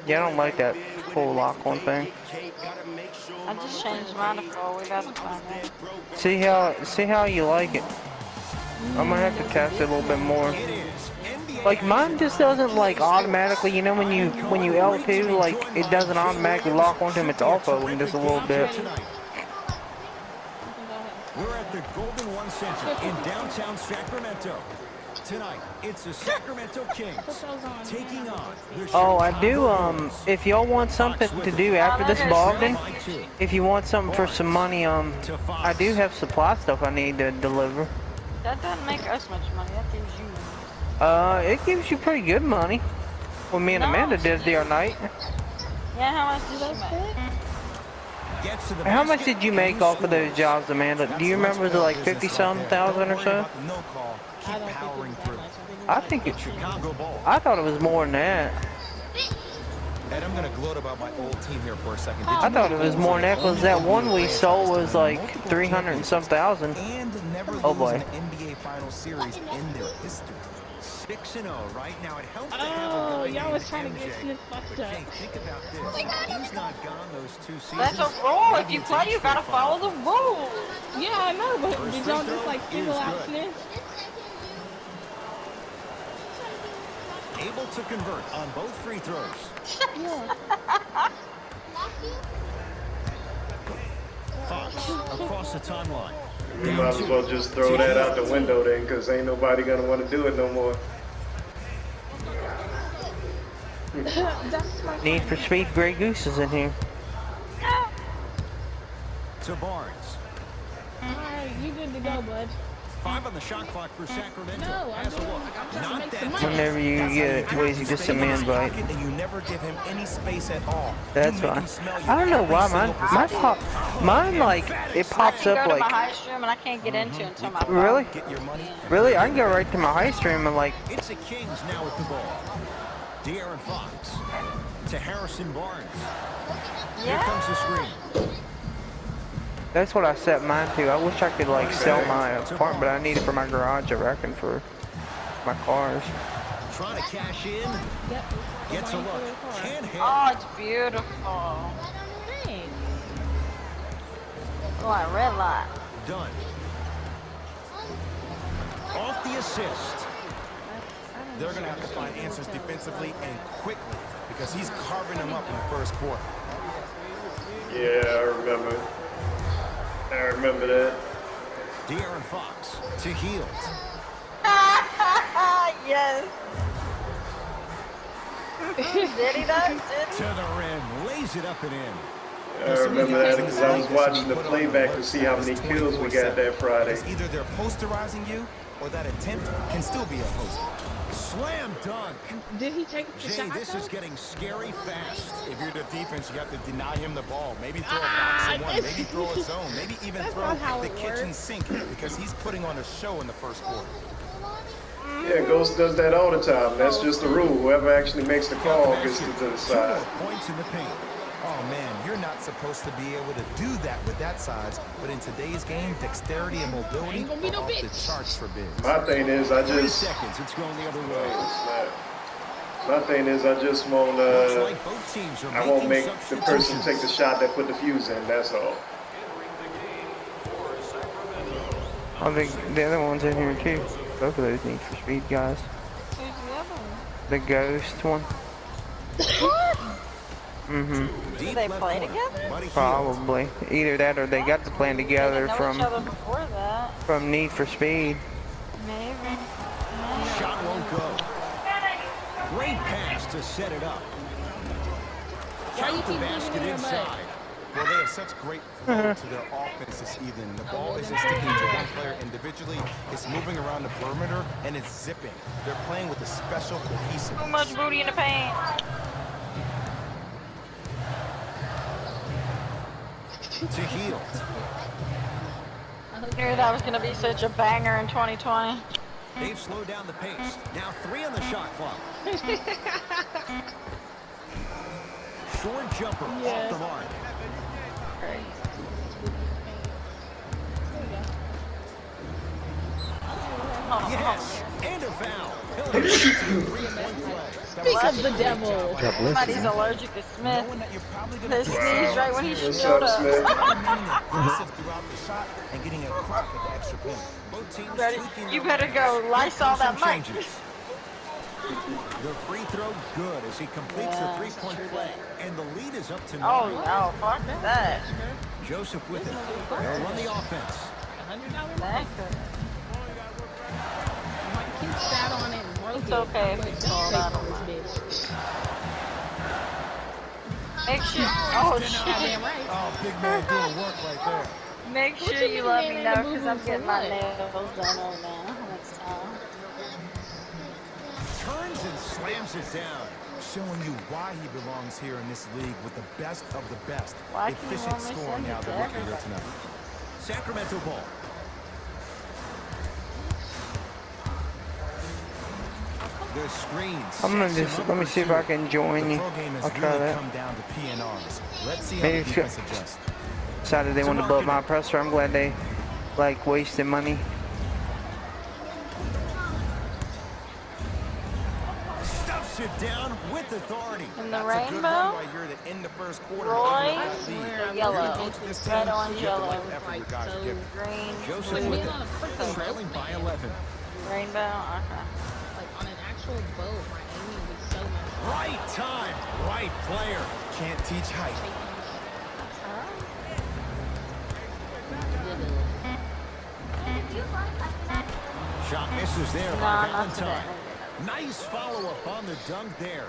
Yeah, I don't like that full lock-on thing. I just changed mine to full. We about to find out. See how you like it. I'm gonna have to test it a little bit more. Like mine just doesn't like automatically, you know, when you L2, like it doesn't automatically lock onto him. It's off of him just a little bit. We're at the Golden One Center in downtown Sacramento. Tonight, it's the Sacramento Kings taking on the Oh, I do, if y'all want something to do after this ballgame, if you want something for some money, I do have supply stuff I need to deliver. That doesn't make us much money. That gives you money. It gives you pretty good money. Well, me and Amanda did the other night. Yeah, how much did you make? How much did you make off of those jobs, Amanda? Do you remember? Was it like 50-some thousand or so? I think it. I thought it was more than that. And I'm gonna gloat about my old team here for a second. I thought it was more than that because that one we sold was like 300 and some thousand. Oh boy. NBA Final Series in their history. 6-0 right now. It helps to have a Oh, guy y'all was named trying to get MJ. Smith fucked up. Jay, think about this. He's not gone those 2 seasons. That's a rule. If you play, you gotta follow the rules. Yeah, I know, but did y'all just like single out Smith? Able to convert on both free throws. Yeah. Fox across the timeline. You might as well just throw that out the window then, because ain't nobody going to want to do it no more. Need for Speed Grey Goose is in here. To Barnes. Alright, you good to go, bud. 5 on the shot clock for Sacramento. No, I'm trying to make some money. Whenever you get Wezzy, just send me an invite. And you never give him any space at all. That's fine. I don't know why mine like it pops up I can go to my like. high stream and I can't get into it until my phone. Really? Get your money. Really? I can go right to my high stream and like. It's the Kings now with the ball. De'Aaron Fox to Harrison Barnes. Here comes the screen. That's what I set mine to. I wish I could like sell my apartment, but I need it for my garage, I reckon, for my cars. Trying to cash in. Gets a look. Can't hit. Oh, it's beautiful. Thanks. Oh, I red light. Done. Off the assist. They're going to have to find answers defensively and quickly because he's carving them up in the first quarter. Yeah, I remember that. De'Aaron Fox to Heels. Yes. Did he though? Did he? To the rim. Lays it up and in. I remember that because I was watching the playback to see how many kills we got that Friday. It's either they're posterizing you or that attempt can still be a poster. Slam dunk. Did he take the Jay, shot? this is getting scary fast. If you're the defense, you have to deny him the ball. Maybe throw a box and one. Maybe throw a zone. Maybe even That's throw not how the it kitchen works. sink because he's putting on a show in the first quarter. Yeah, Ghost does that all the time. That's just the rule. Whoever actually makes the call gets to the side. 2 more points in the paint. Oh man, you're not supposed to be able to do that with that size, but in today's game, dexterity and mobility Ain't gonna be no are off the bitch. charts for bigs. My thing is, I 3 just... seconds. It's going the other way. My thing is, I just won't, Looks like both teams are I won't making make the person take the shot that put the fuse in, that's all. I think the other one's in here too. Both of those Need for Speed guys. Who's the other one? The Ghost one. Do they play together? Probably. Either that or they got to plan They together didn't know each other before that. from Need for Speed. Maybe. Shot won't go. Great pass to set it up. Count the basket inside. Well, they have such great flow to their offense this evening. The ball isn't sticking to one player individually. It's moving around the perimeter, and it's zipping. They're playing with a special cohesive. Too much booty in the paint. To Heels. I knew that was going to be such a banger in 2020. They've slowed down the pace. Now 3 on the shot clock. Short jumper off the mark. Yes, and a foul. He'll have a 3-point play. That Speak of the devil. God bless Somebody's you. allergic to Smith. Knowing that you're probably gonna They sneezed right when he What's showed up, up. Smith? aggressive throughout the shot and getting a crack at the extra point. Both teams tweaking You their better go Lysol that mic. changes. The free throw good as he completes the three-point play, and the lead is up to 9. Oh no, fuck that. Joseph with it. They'll run the offense. $100 That My kid sat on it and broke It's it. okay if it's all out of this bitch. Make sure. Oh shit. Goddamn right. Oh, big man doing work right there. Make sure you let me know because I'm getting my nails done right now next time. Turns and slams it down, showing you why he belongs here in this league with the best of the best. Why can you Efficient only scoring send now it to they're looking here everybody? tonight. Sacramento ball. The screens. I'm gonna just let me see if I can join you. I'll try that. Come down to PNRs. Let's see how Maybe the if defense adjusts. Decided they want to blow up my presser. I'm glad they like wasted money. Stuffs it down with authority. And the That's a good rainbow? run right here to end the first quarter. Roy, Lead. the You're yellow, gonna coach this team, red, orange, you have to yellow, like the effort your guys are giving. green, Joseph blue, with being on a freaking it, trailing by 11. rainbow. Okay. Like on an actual boat, my aiming would be so much. Right time, right player. Can't teach height. Shot misses there by Nah, not Valentine. today. Nice follow-up on the dunk there.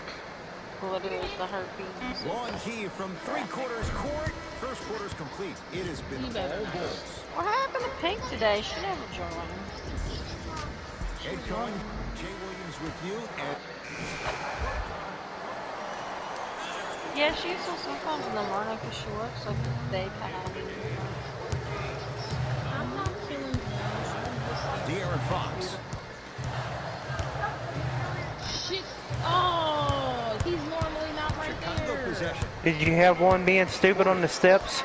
What is the herpes? Long heave from three-quarters court. First quarter's complete. It has been You better all not. Bulls. What happened to Pink today? She never joined. Ed Cohen, Jay Williams with you. And Yeah, she's still sometimes in the morning because she works like the day pattern. I'm not feeling this. De'Aaron Fox. Shit. Oh, he's normally not right Chicago there. possession. Did you have one being stupid on the steps?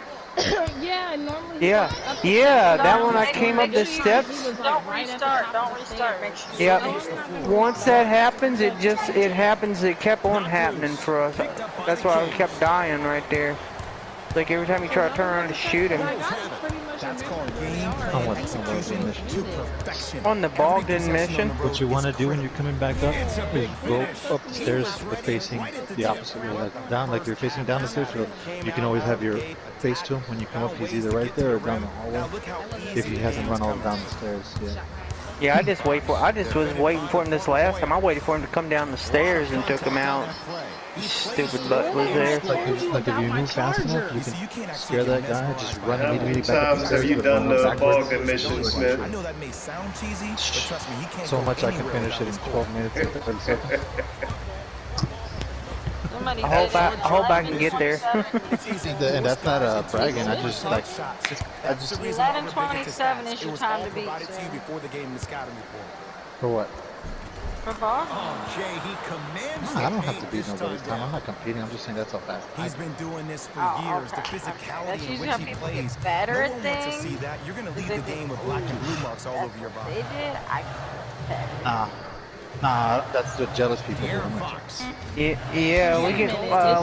Yeah, normally. he's Yeah, like up yeah. there. That one I Make came sure up the you- steps. He was, like, Don't right at the restart. top Don't of the restart. stairs. Make sure you Yep. Once that happens, it happens. It kept on happening for us. That's why I kept dying right there. Like every time you try to turn around to shoot him. My God, it's pretty much That's a called mission where they game are. plan I want execution mission. to perfection. On the Bogdan mission. What you want to do when you're coming back up is go up the stairs but facing the opposite way, like down, like you're facing down the stairs. So you can always have your face to him when you come up. He's either right there or down the hallway. If he hasn't run all down the stairs, yeah. Yeah, I just was waiting for him this last time. I waited for him to come down the stairs and took him out. Stupid butt was there. Like if you move fast enough, you can scare that guy. Just run How many immediately back up the times stairs. have you but done run the backwards. Bogdan mission, Smith? I know that may sound cheesy, but trust me, he can't So go much I can anywhere finish it in without 12 minutes and 30 seconds. Somebody I hope I can get there. And that's not bragging. I just like, I just 11:27 is your time to beat, provided to you sir. before the game in the scouting report. for what? For ball? Oh, Jay, he commands I don't the have to paint beat this nobody's time time. I'm down. not competing. I'm just saying that's how fast. He's been doing this for Oh, years. okay, The okay. physicality That's in usually which how he people plays. get better No at one wants to things. see that. You're going to leave They the think, game with black and blue marks all over your body. They did. Nah, that's the jealous people. De'Aaron Fox. Yeah, we can.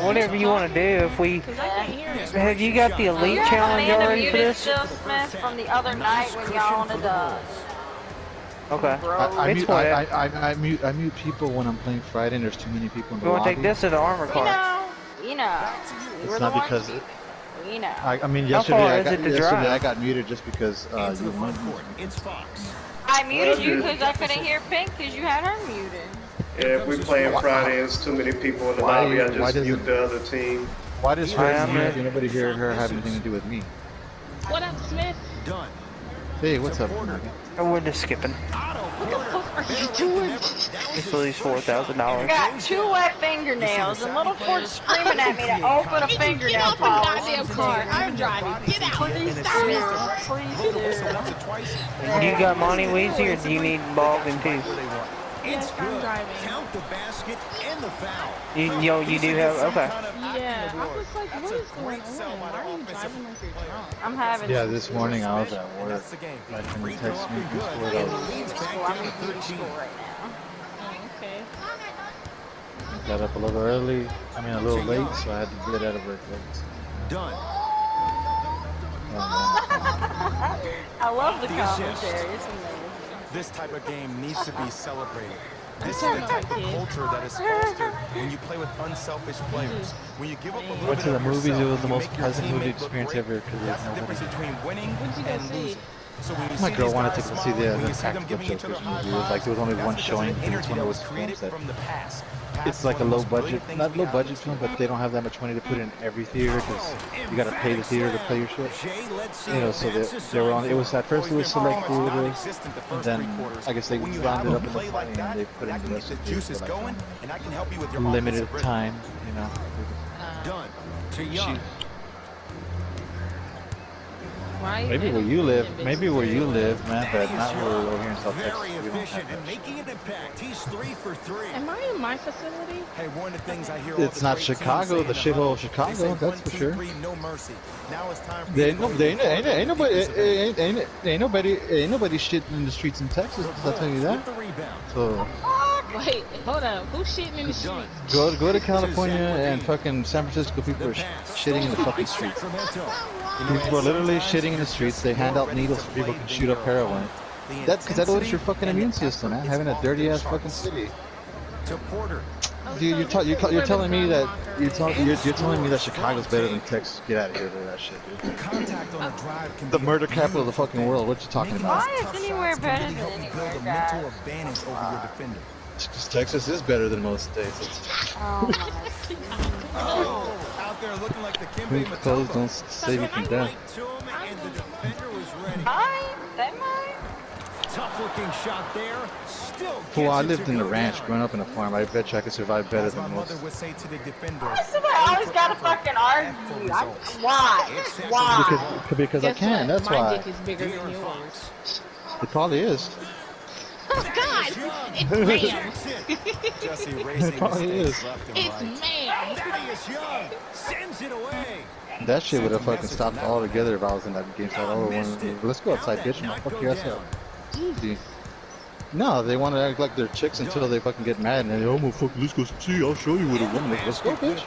Whatever you want to do. If we Because I can't hear it. have you got the elite You have challenge Amanda already for muted this? still, Smith, from the other night when y'all wanted to. Okay. I It's whatever. mute people when I'm playing Friday and there's too many people in the We want to lobby. take this to the armor You car. know. You know. You It's were not the because one. You know. I mean How far yesterday is it to drive? I got muted just because Into you the wanted front me. court. It's Fox. I muted you because I couldn't hear Pink because you had her muted. Yeah, if we playing Friday and it's too many people in the Why- lobby, I why just does mute it- the other team. Why does I her am mute? it. Nobody hear her have anything to do with me? What up, Smith? Done. Hey, what's up? Oh, we're just skipping. What are you doing? It's at least $4,000. I got 2 wet fingernails and little Ford's screaming at me to open a fingernail Get off the polish. goddamn car. I'm driving. Get out. Please do. Please do. You got money, Wezzy, or do you need Bogdan too? It's I'm good. driving. Count the basket and the foul. You do have, okay. Yeah, I was like, what is going on? Why are you driving like you're drunk? I'm having Yeah, this morning I was at And work. that's the game. Like when Free you throw text up me and before good. that And was the lead's back school. I'm down to in 13. school right now. Oh, okay. got up a little early. I mean, a little late, so I had to get out of work late. Done. I love the commentary. It's amazing. This type of game needs to be celebrated. This is the type of culture that is fostered when you play with unselfish players. When you give up a little Went bit to the of movies. yourself, It was the you most make your pleasant movie teammates look experience great. ever because That's there's the difference nobody. between winning What'd you go and see? losing. So when you My see girl these wanted guys to go see smiling, when the you see them Tactical giving each other Jokers high movie. It was like there was only fives, one that's showing. because It was energy one that of was those created films that from the past. it's like a low budget, not low budget film, but they don't have that much money to put in every theater because you got to pay the theater to play your shit. You know, so they were on. It was at first it was select theaters, and then I guess they rounded up in the money and they put in the rest of the theaters for like limited time. You know. Done. To Young. Maybe where you live, man, but not where we're over here in South Texas. Very We don't efficient have and that. making an impact. He's 3 for 3. Am I in my facility? Hey, one of the things I hear all It's the not great teams Chicago, say the in shithole huddle, of Chicago, they say that's 1, for 2, sure. 3, no mercy. Now it's time for They you ain't, to go no, to they the ain't, field ain't, and nobody, piece of it. ain't nobody shitting in the streets in Texas. I'll tell you that. With the rebound. So Wait, hold up. Who's shitting in the streets? go to California and fucking San Francisco. People are shitting in the fucking streets. Sacramento. People are literally shitting in the streets. They hand out needles so people can shoot up heroin. That's because that lowers your fucking immune system, man. Having a dirty ass fucking city. To Porter. Dude, you're telling me that you're telling me that Chicago's better than Texas? Get out of here with that shit, dude. Contact on a drive can The be murder capital of the fucking world. What you talking about? Why is anywhere better than help you anywhere, build a mental guys? advantage over your defender. Texas is better than most states. Oh my. Oh, out there looking like the Kimbe Clothes Mutombo. don't save you from death. Right to him, and the defender was ready. They might. Tough looking shot there. Still Fool, I gets it lived to in the go ranch, down. growing up in a farm. I bet you I could survive better As my than mother most. would say to the defender, Somebody always gotta fucking argue. Why? Why? Because I Guess can. what? That's My why. dick is bigger than yours. It probably is. Oh God! It's ma'am. Jesse racing probably mistakes is. left and It's right. ma'am. Thaddeus Young sends it away. That shit would have fucking stopped all together if I was in that game. So, let's go outside, bitch. And I'll fuck your ass up. Easy. No, they want to act like they're chicks until they fucking get mad and then, oh, motherfucker, let's go see. I'll show you what a woman is. Let's go, bitch.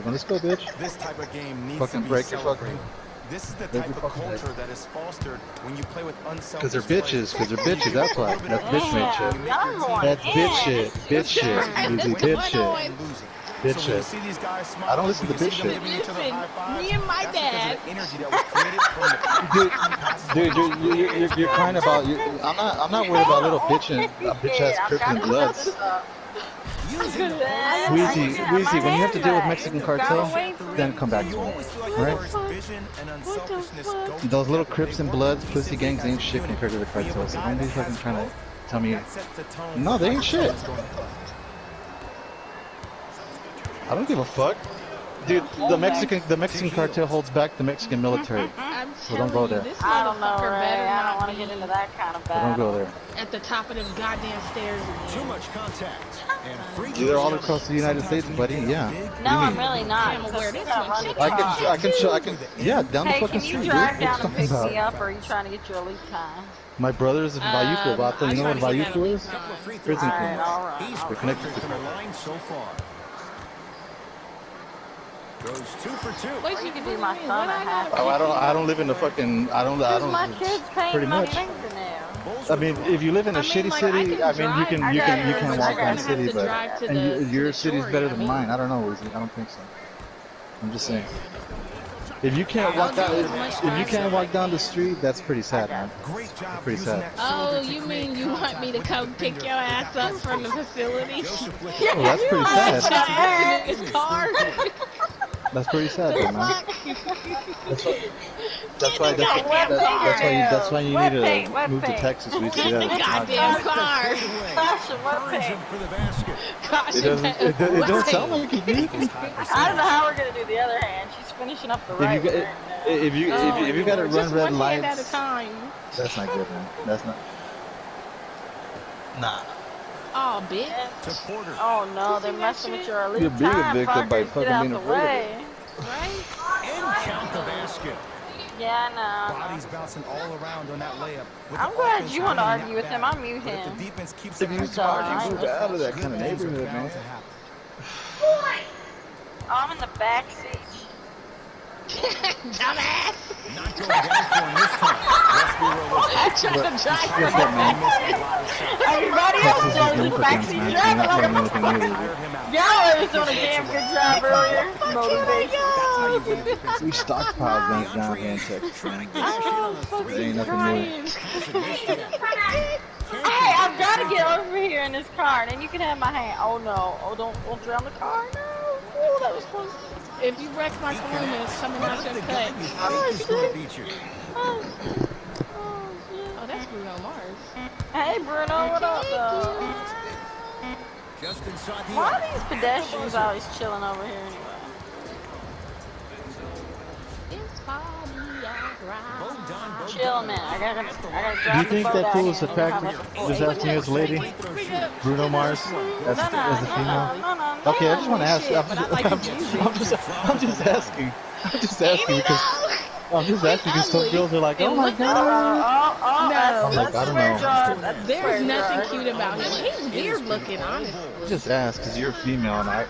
Let's go, bitch. This type of game needs Fucking to be break your celebrated. fucking- This is the break type your of fucking culture leg. that is fostered when you play with unselfish Because they're bitches. Because they're bitches. That's why. That's bitch made shit. Y'all going That's in. bitch shit. Bitch shit. Easy bitch shit. Bitch So when you shit. see these guys smile, I don't listen to when you bitch see them shit. giving each other Listen, high fives, me and my that's because dad. of the energy that was created from the Dude, you're crying about. I'm not worried about little bitch ass Crips and Bloods. Wheezy, when you have to deal with Mexican cartel, then come back to me, right? vision and unselfishness go Those little Crips and Bloods, pussy gangs ain't shit compared to the cartel. So don't be fucking trying to tell me. that sets the tone. No, they ain't shit. I don't give a fuck. Dude, the Mexican cartel holds back the Mexican military. I'm So don't go telling you, there. this I don't know, motherfucker Ray. better I don't not want to be get into that kind of So don't battle. go there. at the top of them goddamn stairs Too again. much contact. And free They're all across the United States, buddy. Yeah. No, I'm really not. Camel because wear we this got one. running I can. Yeah, down the Hey, fucking can you street, drive dude. down What and you pick talking me about? up, or are you trying to get your elite time? My brother's in Vayuco, Vato. You know what Vayuco is? Prison Alright, camp. alright. He's They're connected perfect to from the line so far. Goes 2 for 2. Wait, Or you you can could do be my my son. Oh, I don't live in the fucking. I don't. Because my kids paint Pretty my much. fingernails. I mean, if you live in a I mean, shitty like, I city, can I mean, you drive- can I you gotta- can I walk gotta around have city, to but drive to and the- your to the city's shore, better I than mean. mine. I don't know, Wezzy. I don't think so. I'm just saying. If you can't walk down, if you can't walk down the street, that's pretty sad, man. Great job Pretty using sad. that shoulder Oh, to you create mean you want contact me to with come the pick defender. your ass up from the facility? Oh, that's pretty sad. His car. That's pretty sad, though, man. That's why you need to move to Texas. We see Get the that. goddamn car. Sasha, what Burns thing? him for the basket. Gosh, It don't sound like it, dude. I don't know how we're gonna do the other hand. She's finishing up the right one right now. If you gotta run just red one hand at lights, a time. that's not good, man. That's not. Nah. Oh, bitch. To Porter. Oh no, they're messing with your elite You're being a time, victim by Parker. fucking Get out being the afraid of way. Right? And count the basket. Yeah, I know. Bodies bouncing all around on that layup. With I'm the glad offense you want to running argue that with him. back. I'll mute But if him. the defense keeps If it you at smart, I you move out of that kind of good things are neighborhood, bound man. to happen. I'm in the back seat. Dumbass! Not going down for him this time. Let's be realistic. I tried to drive Yes, for man. Everybody else Texas is was in known the for back guns, seat man. You're driving not like doing a anything new, dude. Y'all was doing a damn good job earlier. Motivation. We stockpile guns down here in Texas, man. Oh, There ain't nothing new. Hey, I've got to get over here in this car, and then you can have my hand. Oh no! Oh, don't drown the car. No! Oh, that was close. if you wreck my Columbus, coming out your cut. He's going to beat you. Oh shit! Oh, that's Bruno Marz. Hey Bruno, what up, though? Just inside the Why are these pedestrians always chilling over here anyway? It's party Chill, man. I gotta Do drive you think the boat that out cool here is the and fact have like a full just asking you as a lady? Bruno Marz as a female? Okay, I just want to ask. I'm just asking. I'm just asking because some girls are like, oh my god. I'm like, I don't know. There's nothing cute about him. He's weird looking, honestly. Just ask because you're a female and I.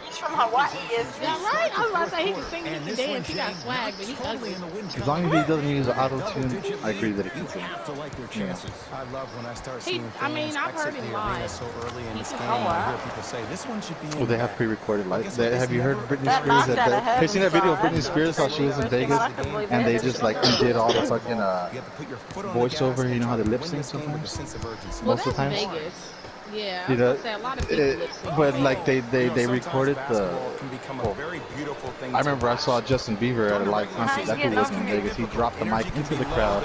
He's from Hawaii, is Yeah, right? I was about to say he can sing, he can dance, he got swag, but he's ugly. As long as he doesn't use auto-tune, I agree that he can sing. Have to like their chances. I love when I start He- seeing I mean, fans I've heard exit him the arena live. so early in this game. Oh, wow. I hear people say this one should be. Well, they have pre-recorded live. Have you heard Britney That Spears? knocked out of Have you heaven seen that video of song. Britney Spears while she was in Vegas and they just like did all the fucking voiceover? You know how they lip sync sometimes? Well, Most of the that's time. Vegas. Yeah, I You was know, gonna say a lot of people lip sync. but like they recorded the. I remember I saw Justin Bieber at a live concert. That dude wasn't in Vegas. He dropped the mic into the crowd.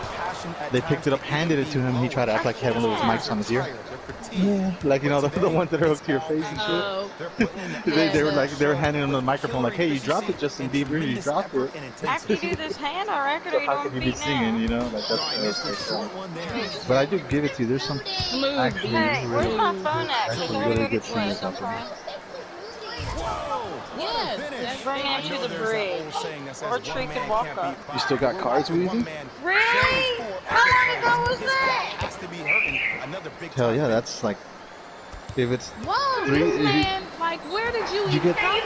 They picked it up, handed it to him. He tried to act like he had one of those mics on his ear. Yeah, like you know the ones that are hooked to your face and shit. Oh, They were handing him the microphone like, hey, you dropped it, Justin Bieber. You dropped it. After you do this hand on record, are you How doing can you be beat singing? now? You know, like that's. But I do give it to you. There's some smooth. actually Hey, where's really, my phone at? actually Can you really go good get singers some out there. Yes, that's Bring him to the bridge. Or Tree can walk up. You still got cards with you? Really? How long ago was that? Hell yeah, that's like if it's Whoa, Three- this if you- man, like, where did you You even get- come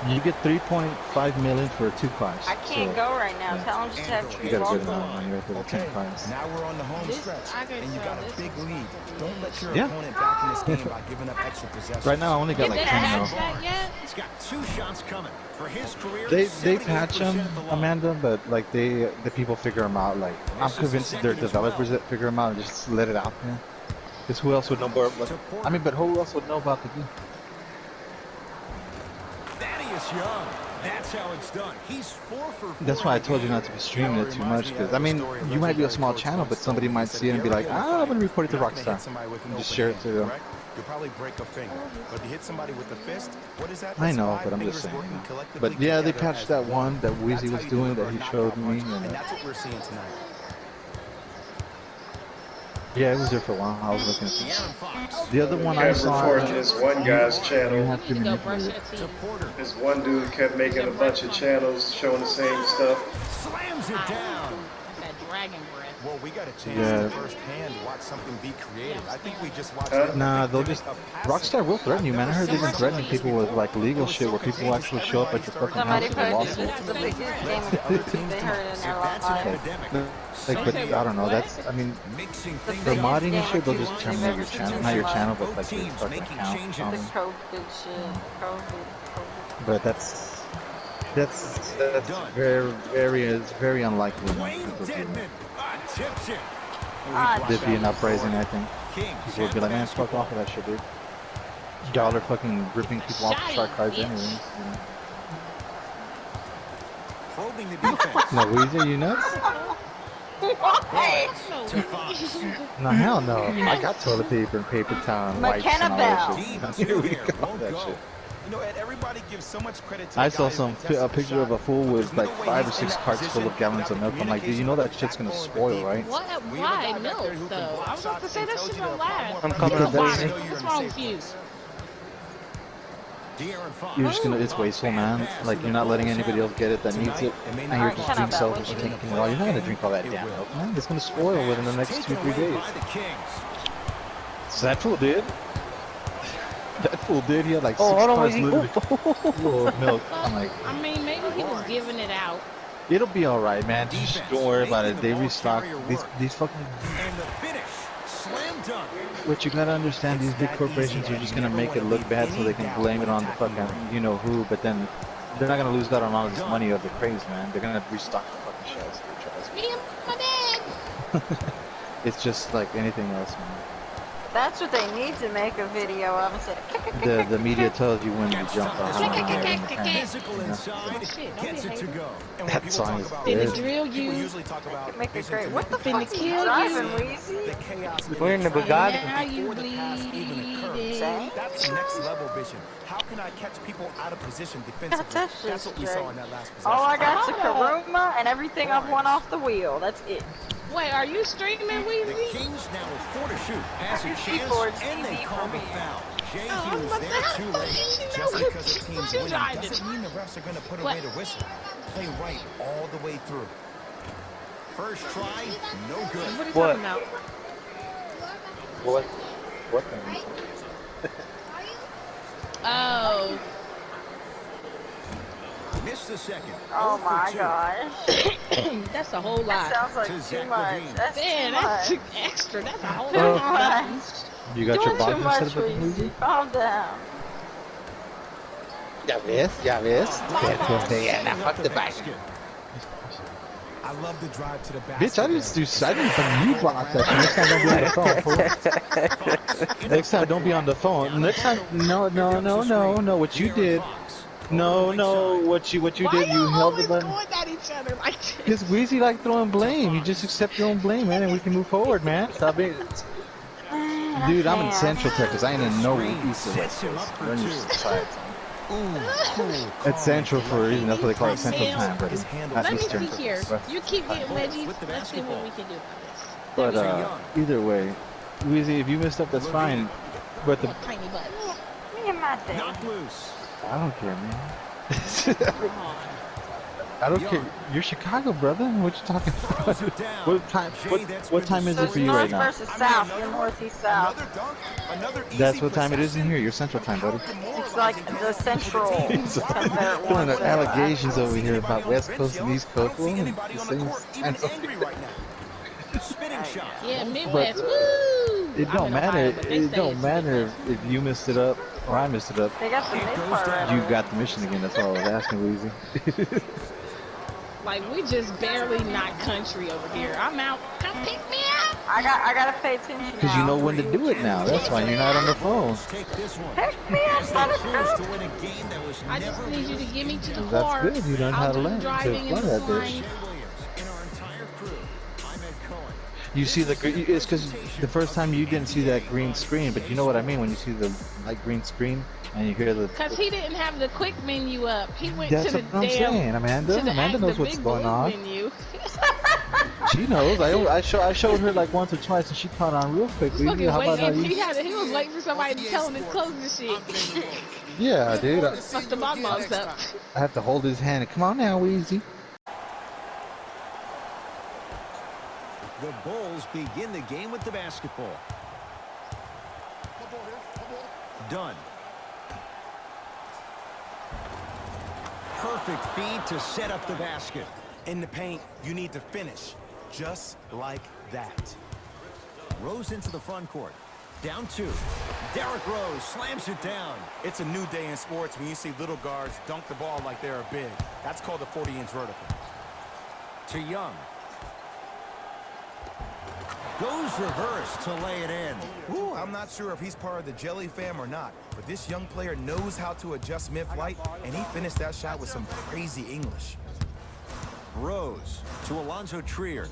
from? you get 3.5 million for 2 cards. I can't go right now. Tell him just to have You Tree got a walk good amount of up. money right there with 10 cards. Now we're on the home This- stretch, I can and you tell got a this big was- lead. Don't let your Yeah. opponent back in this game by giving up extra possessions. Right now I only got Is like that 10 now. Jackjack yet? He's got 2 shots coming. For his career, They patch them, Amanda, but like the people figure them out. Like I'm convinced they're developers that figure them out and just let it out there. Because who else would know more? Like, I mean, but who else would know about the game? Dani is young. That's how it's done. He's 4 for 4. That's why I told you not to be streaming it too much. Because I mean, you might be a small channel, but somebody might see it and be like, ah, I'm gonna report it to Rockstar. Just share it to them. You'll probably break a finger, but to hit somebody with a fist, what is that? I know, That's but I'm 5 just fingers saying. working collectively But yeah, they together patched as that one that Wezzy was doing that he showed me. and And, that's what we're seeing tonight. yeah, it was there for a while. I was looking at it. The other one I Kept saw. reporting this one guy's You channel. have to You need to go brush manipulate. your teeth. This one dude kept making a bunch of channels showing the same stuff. Slams it down. That dragon breath. Well, we got a chance Yeah. to firsthand watch something be creative. I think we just watched. Nah, they'll just. Rockstar will threaten you, man. I heard they've been threatening people with like legal shit where people will actually show up at your fucking house Somebody with a purchased lawsuit. this is the biggest game of Bluetooth they heard in their life. Like, but I don't know. That's. I mean, for modding and shit, they'll just terminate your channel. Not your channel, but like your fucking account. The COVID shit. COVID. But that's it's very unlikely when people do that. Tips it. There'd be an uprising, I think. People would be like, man, fuck off of that shit, dude. Y'all are fucking ripping people off the shark cards anyways. You know? Probing the defense. No, Weezy, you nuts? To Fox. No, hell no. I got toilet paper and paper towel and wipes and all that McKenna shit. Here we go, that shit. You know, Ed, everybody gives so much credit to I the saw guy some who contested a the picture shot. of a fool with like There's no way 5 or he's 6 in that carts full of position gallons of milk. I'm like, dude, you know that shit's gonna spoil, right? What? Why milk, though? I was about to say that shit don't last. I'm coming up Because with that's- What's wrong with you? De'Aaron Fox. You're just gonna, it's wasteful, man. Like, you're not letting anybody else get it that needs it, and you're just being selfish and taking it all. You're not gonna drink all that damn milk, man. It's gonna spoil within the next 2-3 days. By the Kings. So that fool did. That fool did. He had like Oh, 6 hold on, cars Wezzy. literally full of milk. I'm like, I mean, maybe he was giving it out. it'll be all right, man. Just don't worry about it. They restock these fucking. And the finish. Slam dunk. What you gotta understand, these big corporations are just gonna make it look bad so they can blame it on the fucking you know who, but then they're not gonna lose out on all this money of the craze, man. They're gonna restock the fucking shelves. Me and my dad. It's just like anything else, man. That's what they need to make a video of instead of The media tells you when you jump on Physical inside gets it to go. that song is Finna good. drill you. make it great. What the Finna fuck are kill you you. driving, Wezzy? We're in the Bugatti. Now you bleeding. That's next level vision. How can I catch people out of position defensively? That's actually That's what we saw in that last possession. All I got's a Karuma and everything I've won off the wheel. That's it. Wait, are you streaming, The Wezzy? Kings now with 4 to shoot. Has a Happy chance, keyboard's and they easy call for the me. foul. Jay Oh, he I'm was about there to have too to late. you Just know because the team's what winning driving. doesn't mean the refs are going to put What? away the whistle. Play right all the way through. First try, no good. What are you What? talking about? What thing? Oh, Missed the second. Oh 0 for my 2. gosh. that's a whole That lot. sounds like To too Zach much. Levine. That's Man, too that's much. extra. That's a whole Too lot. much. You got your Doing too Boxman much, set up at the movie? Wezzy. Calm down. Ya ves. Fuck the basket. I love the drive to the basket. Bitch, I didn't fucking you block that shit. Next time don't be on the phone, fool. Next time don't be on the phone. Next time, no. What you did, what you Why did, you y'all held the always button. going at each other like this? Because Wezzy like throwing blame. You just accept your own blame, man, and we can move forward, man. Stop being. Dude, I'm in Central Texas. I ain't in no East or West Coast. We're in your sides. It's Central for a reason. That's what they call it Central Time, buddy. Not Let me Eastern. see here. West. You keep getting wedgies. Let's see what we can do about this. But either way, Wezzy, if you messed up, that's fine. But the Tiny butt. Me and my thing. Knocked loose. I don't care, man. Come on. I don't care. You're Chicago, brother. What you talking about? What time? What time is So it it's for you north right now? versus south. You're northeast south. Another dunk, another That's easy what time it is in possession. here. You're Central Time, buddy. It's like the central. Throwing the allegations over here about West Coast and East Coast. Well, Anybody the on the same court even Central. angry right now. Spinning shot. Yeah, Midwest. Woo! It I'm don't in matter. Ohio, but they It say don't it's matter if you messed it up or I messed it up. They got the mid part right You over got the mission again. That's all I was asking, Wezzy. like we just barely not country over here. I'm out. Come pick me up. I gotta pay attention. Because you know when to do it now. That's why you're not on the phone. Take this one. Pick me up, son of a Close to bitch. win a game that was I just never need you to get me to the That's car. good. You learned how I'll to do land. driving To and fly that flying. bitch. in our entire crew. I'm Ed Cohen. You see it's because the first time you didn't see that green screen, but you know what I mean when you see the light green screen and you hear the. Cause he didn't have the quick menu up. He went That's to the what I'm damn. saying, Amanda. To the Amanda knows the what's big going blue on. Menu. She knows. I showed her like once or twice, and she caught on real quick. He was How about waiting. you? He was waiting for somebody to tell him to close the shit. Yeah, dude. Fuck the boss up. I have to hold his hand. Come on now, Wezzy. The Bulls begin the game with the basketball. Done. Perfect feed to set up the basket. In the paint, you need to finish. Just like that. Rose into the front court. Down 2. Derrick Rose slams it down. It's a new day in sports when you see little guards dunk the ball like they're big. That's called a 40-inch vertical. To Young. Goes reverse to lay it in. Ooh, I'm not sure if he's part of the Jelly fam or not, but this young player knows how to adjust mid-flight, and he finished that shot with some crazy English. Rose to Alonzo Trier.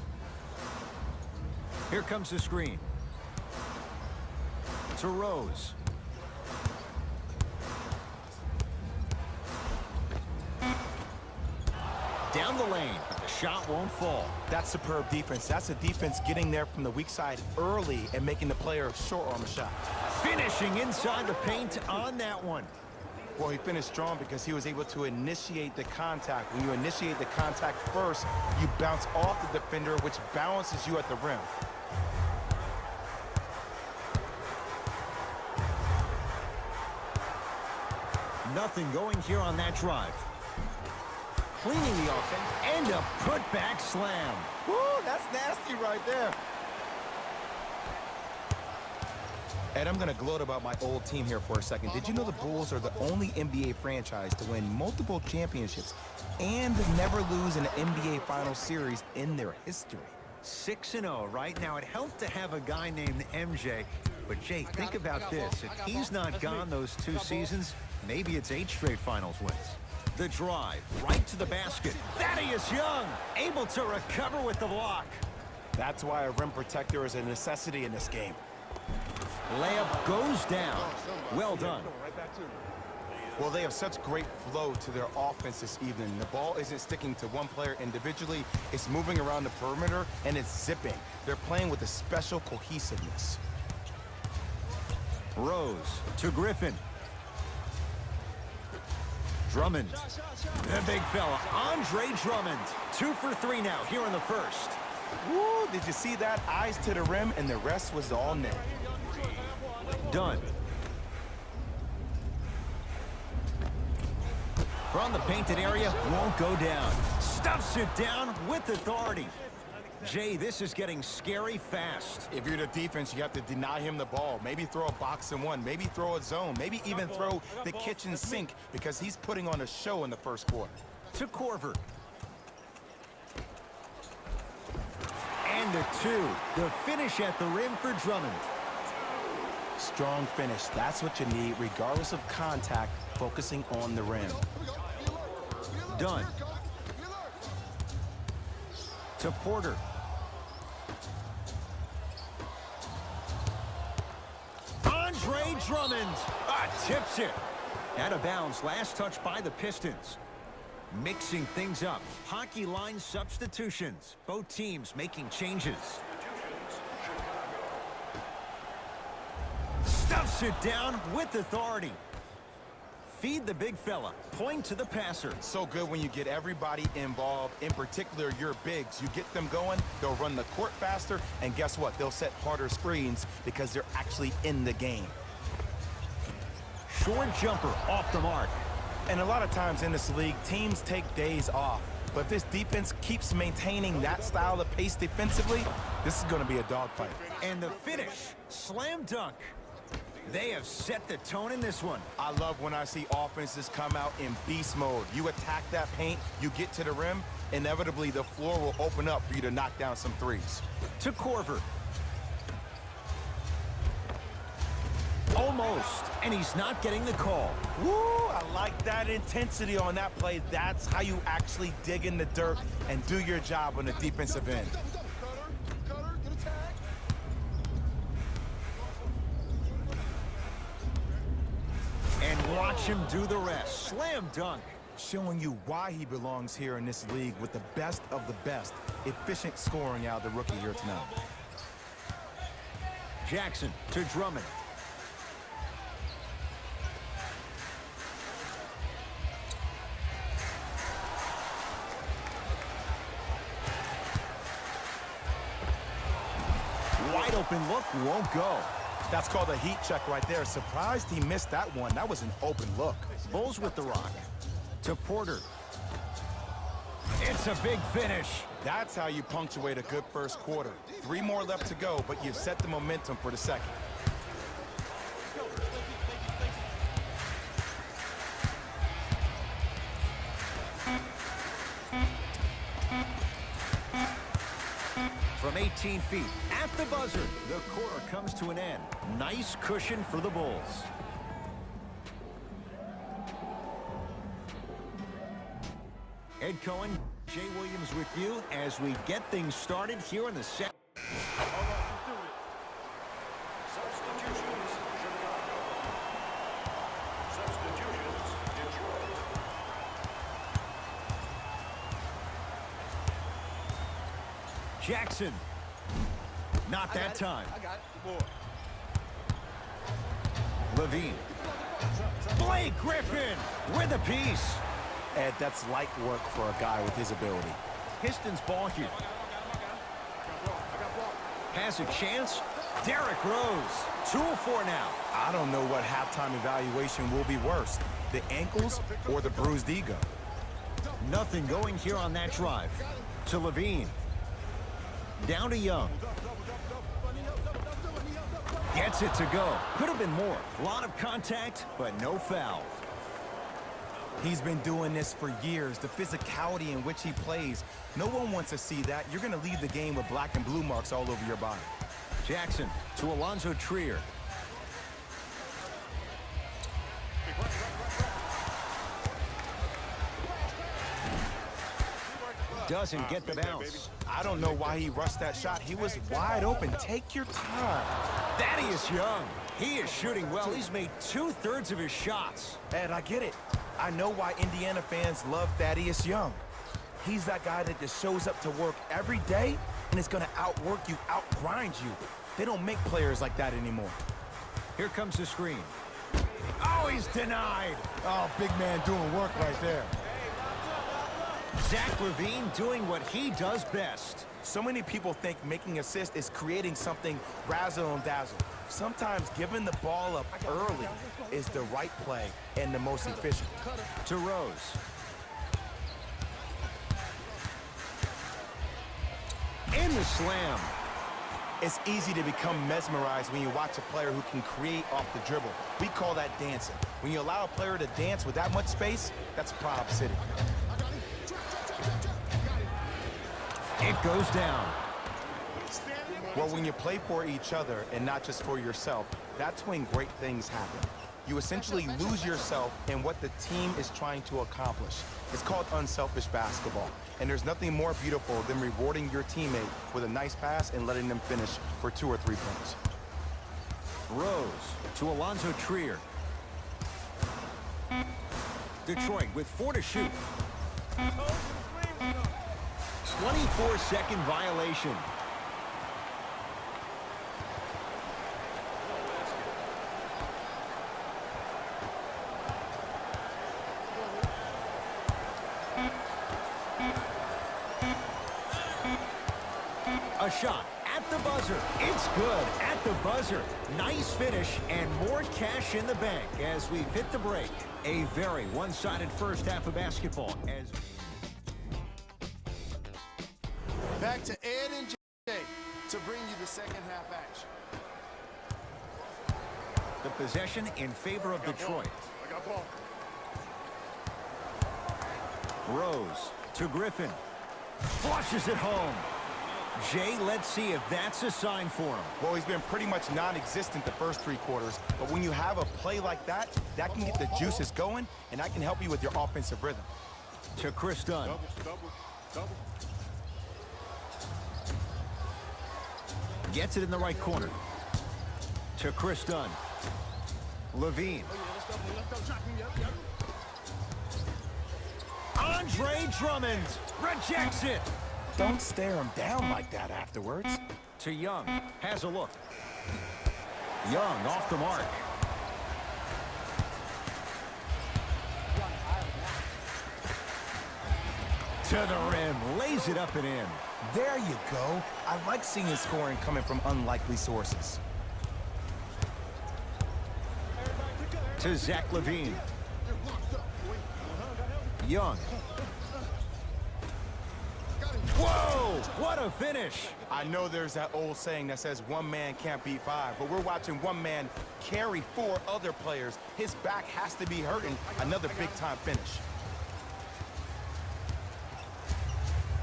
Here comes the screen. To Rose. Down the lane. The shot won't fall. That's superb defense. That's a defense getting there from the weak side early and making the player short arm a shot. Finishing inside the paint on that one. Well, he finished strong because he was able to initiate the contact. When you initiate the contact first, you bounce off the defender, which balances you at the rim. Nothing going here on that drive. Cleaning the offense and a putback slam. Woo, that's nasty right there. Ed, I'm going to gloat about my old team here for a second. Did you know the Bulls are the only NBA franchise to win multiple championships and never lose an NBA Finals series in their history? 6-0 right now. It helped to have a guy named MJ. But, Jay, think about this. If he's not gone those 2 seasons, maybe it's 8 straight Finals wins. The drive, right to the basket. Thaddeus Young, able to recover with the block. That's why a rim protector is a necessity in this game. Layup goes down. Well done. Well, they have such great flow to their offense this evening. The ball isn't sticking to one player individually. It's moving around the perimeter, and it's zipping. They're playing with a special cohesiveness. Rose to Griffin. Drummond. The big fella, Andre Drummond. 2 for 3 now here in the first. Woo, did you see that? Eyes to the rim, and the rest was all net. Done. From the painted area, won't go down. Stuffs it down with authority. Jay, this is getting scary fast. If you're the defense, you have to deny him the ball. Maybe throw a box and one. Maybe throw a zone. Maybe even throw the kitchen sink because he's putting on a show in the first quarter. To Corver. And the 2. The finish at the rim for Drummond. Strong finish. That's what you need, regardless of contact, focusing on the rim. Done. To Porter. Andre Drummond tips it. Out of bounds. Last touch by the Pistons. Mixing things up. Hockey line substitutions. Both teams making changes. Stuffs it down with authority. Feed the big fella. Point to the passer. So good when you get everybody involved, in particular your bigs. You get them going, they'll run the court faster, and guess what? They'll set harder screens because they're actually in the game. Short jumper off the mark. And a lot of times in this league, teams take days off. But if this defense keeps maintaining that style of pace defensively, this is going to be a dogfight. And the finish, slam dunk. They have set the tone in this one. I love when I see offenses come out in beast mode. You attack that paint, you get to the rim, inevitably the floor will open up for you to knock down some threes. To Corver. Almost, and he's not getting the call. Woo, I like that intensity on that play. That's how you actually dig in the dirt and do your job on the defensive end. And watch him do the rest. Slam dunk. Showing you why he belongs here in this league with the best of the best. Efficient scoring out of the rookie here tonight. Jackson to Drummond. Wide open look, won't go. That's called a heat check right there. Surprised he missed that one. That was an open look. Bulls with the rock. To Porter. It's a big finish. That's how you punctuate a good first quarter. 3 more left to go, but you've set the momentum for the second. From 18 feet, at the buzzer, the quarter comes to an end. Nice cushion for the Bulls. Ed Cohen, Jay Williams with you as we get things started here in the second. Jackson. Not that time. I got it. Levine. Blake Griffin with a piece. Ed, that's light work for a guy with his ability. Pistons ball here. Has a chance. Derrick Rose, 2-4 now. I don't know what halftime evaluation will be worse, the ankles or the bruised ego. Nothing going here on that drive. To Levine. Down to Young. Gets it to go. Could have been more. A lot of contact, but no foul. He's been doing this for years. The physicality in which he plays, no one wants to see that. You're going to leave the game with black and blue marks all over your body. Jackson to Alonzo Trier. Doesn't get the bounce. I don't know why he rushed that shot. He was wide open. Take your time. Thaddeus Young. He is shooting well. He's made 2/3 of his shots. Ed, I get it. I know why Indiana fans love Thaddeus Young. He's that guy that just shows up to work every day and is going to outwork you, outgrind you. They don't make players like that anymore. Here comes the screen. Oh, he's denied. Oh, big man doing work right there. Zach LaVine doing what he does best. So many people think making assists is creating something razzle and dazzle. Sometimes giving the ball up early is the right play and the most efficient. To Rose. In the slam. It's easy to become mesmerized when you watch a player who can create off the dribble. We call that dancing. When you allow a player to dance with that much space, that's Prob City. It goes down. Well, when you play for each other and not just for yourself, that's when great things happen. You essentially lose yourself in what the team is trying to accomplish. It's called unselfish basketball. And there's nothing more beautiful than rewarding your teammate with a nice pass and letting them finish for 2 or 3 points. Rose to Alonzo Trier. Detroit with 4 to shoot. 24-second violation. A shot at the buzzer. It's good at the buzzer. Nice finish and more cash in the bank as we hit the break. A very one-sided first half of basketball. As back to Ed and Jay to bring you the second half action. the possession in favor of Detroit. Rose to Griffin. Flushes it home. Jay, let's see if that's a sign for him. Well, he's been pretty much non-existent the first 3 quarters, but when you have a play like that, that can get the juices going, and that can help you with your offensive rhythm. To Chris Dunn. Gets it in the right corner. To Chris Dunn. Levine. Andre Drummond rejects it. Don't stare him down like that afterwards. To Young. Has a look. Young off the mark. To the rim. Lays it up and in. There you go. I like seeing scoring coming from unlikely sources. To Zach LaVine. Young. Whoa! What a finish! I know there's that old saying that says one man can't beat 5, but we're watching one man carry 4 other players. His back has to be hurting. Another big-time finish.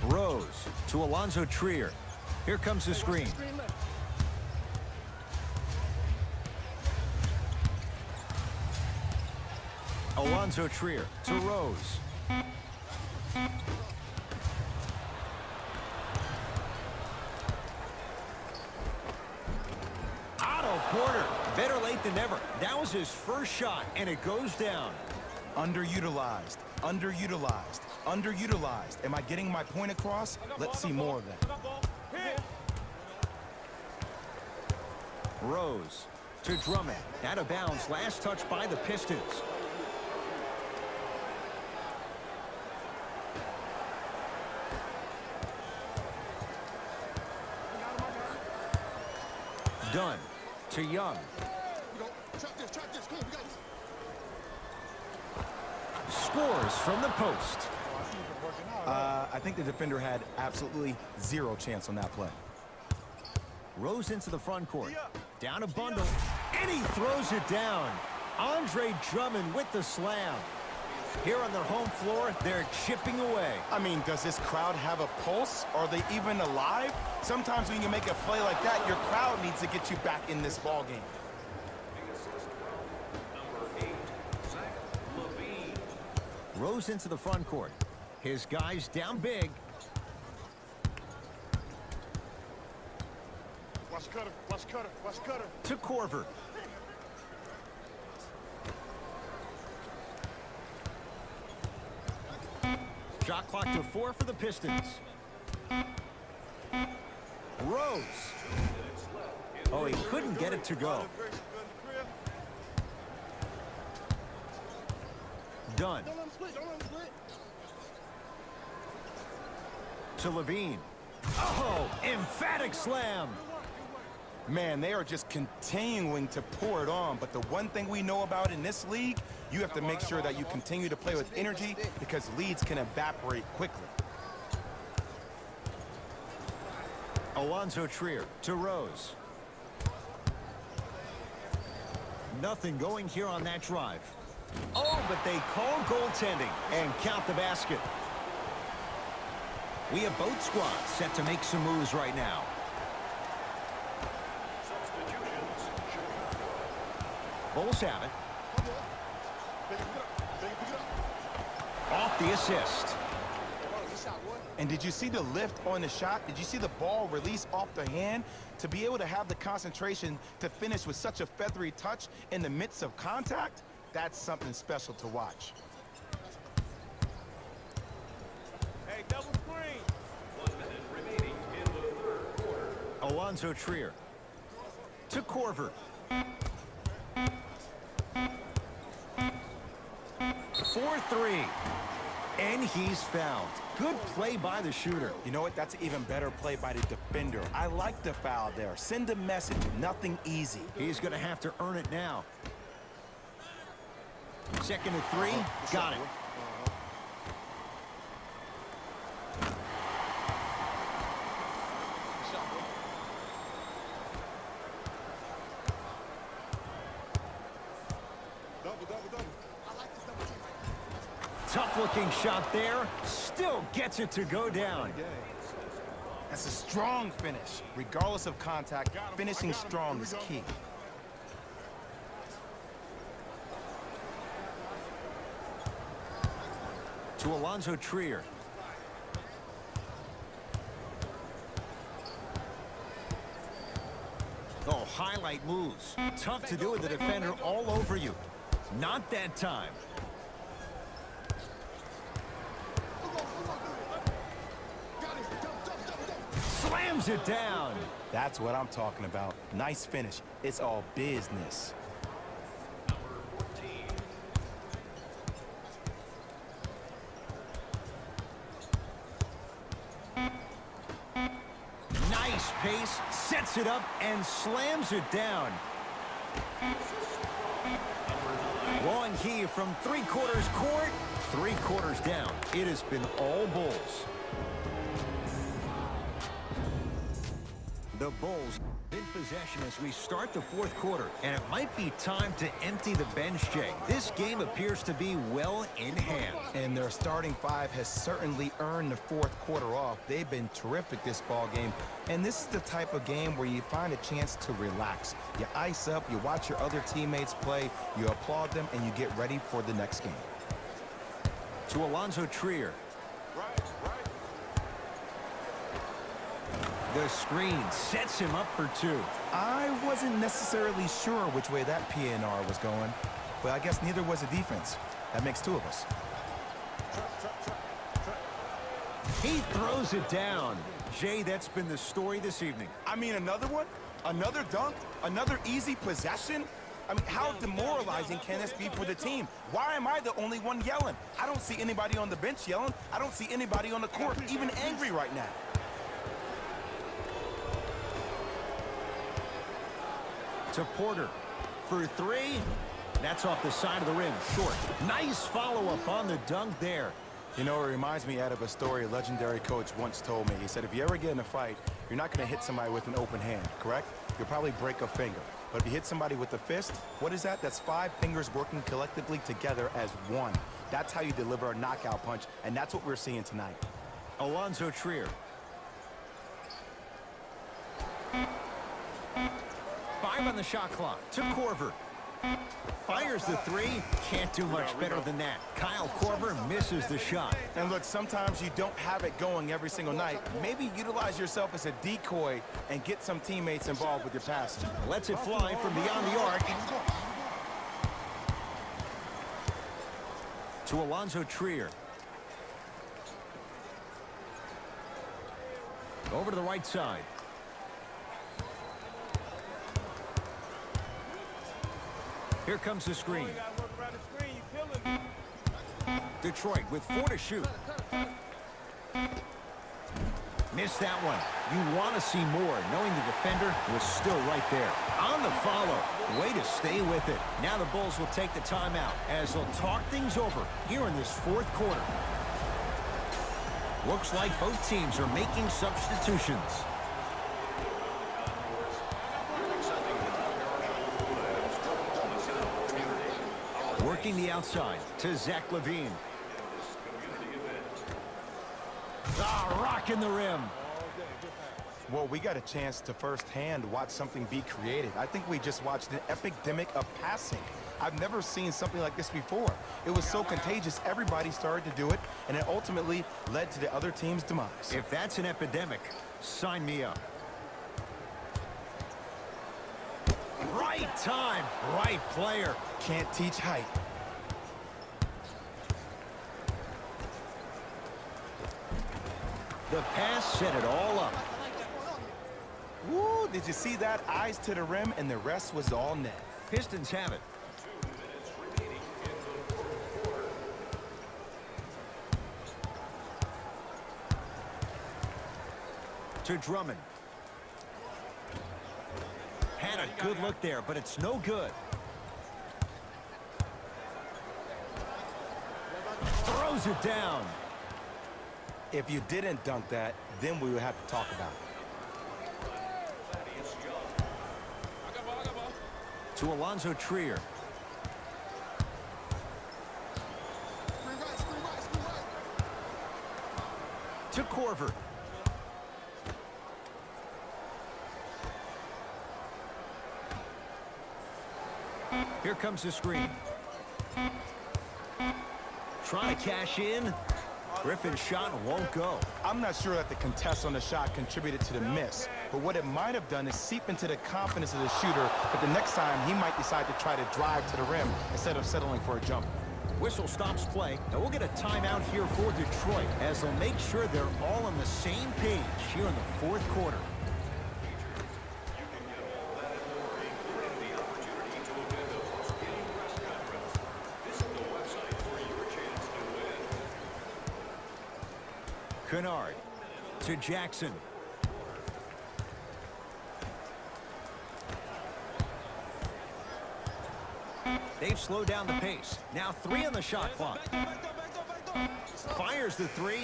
Rose to Alonzo Trier. Here comes the screen. Alonzo Trier to Rose. Otto Porter, better late than never. That was his first shot, and it goes down. Underutilized, underutilized, underutilized. Am I getting my point across? Let's see more of that. Rose to Drummond. Out of bounds. Last touch by the Pistons. Dunn to Young. Scores from the post. I think the defender had absolutely zero chance on that play. Rose into the front court. Down a bundle. And he throws it down. Andre Drummond with the slam. Here on their home floor, they're chipping away. I mean, does this crowd have a pulse? Are they even alive? Sometimes when you make a play like that, your crowd needs to get you back in this ball game. Rose into the front court. His guys down big. Watch Cutter, watch Cutter, watch Cutter. To Corver. Shot clock to 4 for the Pistons. Rose. Oh, he couldn't get it to go. Dunn. Don't let him split, don't let him split. To Levine. Oh, emphatic slam. Man, they are just continuing to pour it on, but the one thing we know about in this league, you have to make sure that you continue to play with energy because leads can evaporate quickly. Alonzo Trier to Rose. Nothing going here on that drive. Oh, but they call goaltending and count the basket. We have both squads set to make some moves right now. Bulls have it. Off the assist. And did you see the lift on the shot? Did you see the ball release off the hand? To be able to have the concentration to finish with such a feathery touch in the midst of contact, that's something special to watch. Hey, double screen. 1 minute remaining in the third quarter. Alonzo Trier to Corver. 4-3. And he's fouled. Good play by the shooter. You know what? That's an even better play by the defender. I like the foul there. Send a message. Nothing easy. He's going to have to earn it now. Second and 3. Got it. Tough-looking shot there. Still gets it to go down. That's a strong finish. Regardless of contact, finishing strong is key. To Alonzo Trier. Oh, highlight moves. Tough to do with the defender all over you. Not that time. Slams it down. That's what I'm talking about. Nice finish. It's all business. Nice pace, sets it up and slams it down. Long heave from 3/4 court, 3/4 down. It has been all Bulls. The Bulls in possession as we start the fourth quarter, and it might be time to empty the bench, Jay. This game appears to be well in hand. And their starting five has certainly earned the fourth quarter off. They've been terrific this ball game. And this is the type of game where you find a chance to relax. You ice up, you watch your other teammates play, you applaud them, and you get ready for the next game. To Alonzo Trier. The screen sets him up for 2. I wasn't necessarily sure which way that PNR was going, but I guess neither was the defense. That makes 2 of us. He throws it down. Jay, that's been the story this evening. I mean, another one? Another dunk? Another easy possession? I mean, how demoralizing can this be for the team? Why am I the only one yelling? I don't see anybody on the bench yelling. I don't see anybody on the court even angry right now. To Porter for three. That's off the side of the rim. Short. Nice follow-up on the dunk there. You know, it reminds me out of a story a legendary coach once told me. He said, if you ever get in a fight, you're not going to hit somebody with an open hand, correct? You'll probably break a finger. But if you hit somebody with a fist, what is that? That's 5 fingers working collectively together as one. That's how you deliver a knockout punch, and that's what we're seeing tonight. Alonzo Trier. 5 on the shot clock. To Korver. Fires the three. Can't do much better than that. Kyle Korver misses the shot. And look, sometimes you don't have it going every single night. Maybe utilize yourself as a decoy and get some teammates involved with your passing. Lets it fly from beyond the arc. To Alonzo Trier. Over to the right side. Here comes the screen. Detroit with 4 to shoot. Missed that one. You want to see more, knowing the defender was still right there. On the follow. Way to stay with it. Now the Bulls will take the timeout as they'll talk things over here in this 4th quarter. Looks like both teams are making substitutions. Working the outside to Zach LaVine. Rocking the rim. Well, we got a chance to firsthand watch something be created. I think we just watched an epidemic of passing. I've never seen something like this before. It was so contagious, everybody started to do it, and it ultimately led to the other team's demise. If that's an epidemic, sign me up. Right time, right player. Can't teach height. The pass set it all up. Woo, did you see that? Eyes to the rim, and the rest was all net. Pistons have it. To Drummond. Had a good look there, but it's no good. Throws it down. If you didn't dunk that, then we would have to talk about it. To Alonzo Trier. To Korver. Here comes the screen. Trying to cash in. Griffin's shot won't go. I'm not sure that the contest on the shot contributed to the miss, but what it might have done is seep into the confidence of the shooter, but the next time he might decide to try to drive to the rim instead of settling for a jump. Whistle stops play, and we'll get a timeout here for Detroit as they'll make sure they're all on the same page here in the 4th quarter. Kennard to Jackson. They've slowed down the pace. Now 3 on the shot clock. Fires the 3.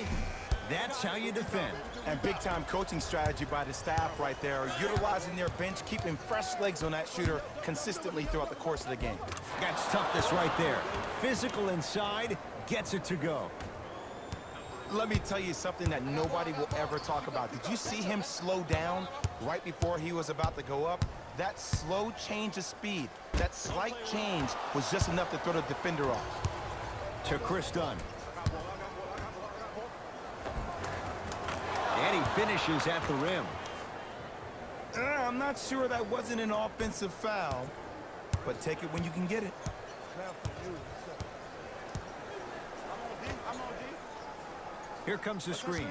That's how you defend. And big-time coaching strategy by the staff right there, utilizing their bench, keeping fresh legs on that shooter consistently throughout the course of the game. That's toughness right there. Physical inside, gets it to go. Let me tell you something that nobody will ever talk about. Did you see him slow down right before he was about to go up? That slow change of speed, that slight change was just enough to throw the defender off. To Chris Dunn. And he finishes at the rim. I'm not sure that wasn't an offensive foul, but take it when you can get it. Here comes the screen.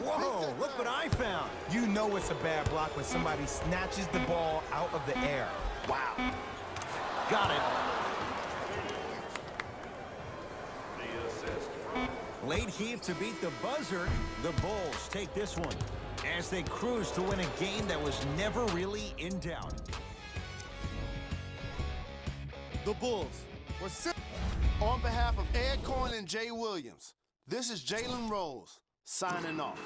Whoa, look what I found. You know it's a bad block when somebody snatches the ball out of the air. Wow. Got it. Late heave to beat the buzzer. The Bulls take this one. as they cruise to win a game that was never really in doubt. The Bulls were on behalf of Ed Coyne and Jay Williams. This is Jalen Rose signing off.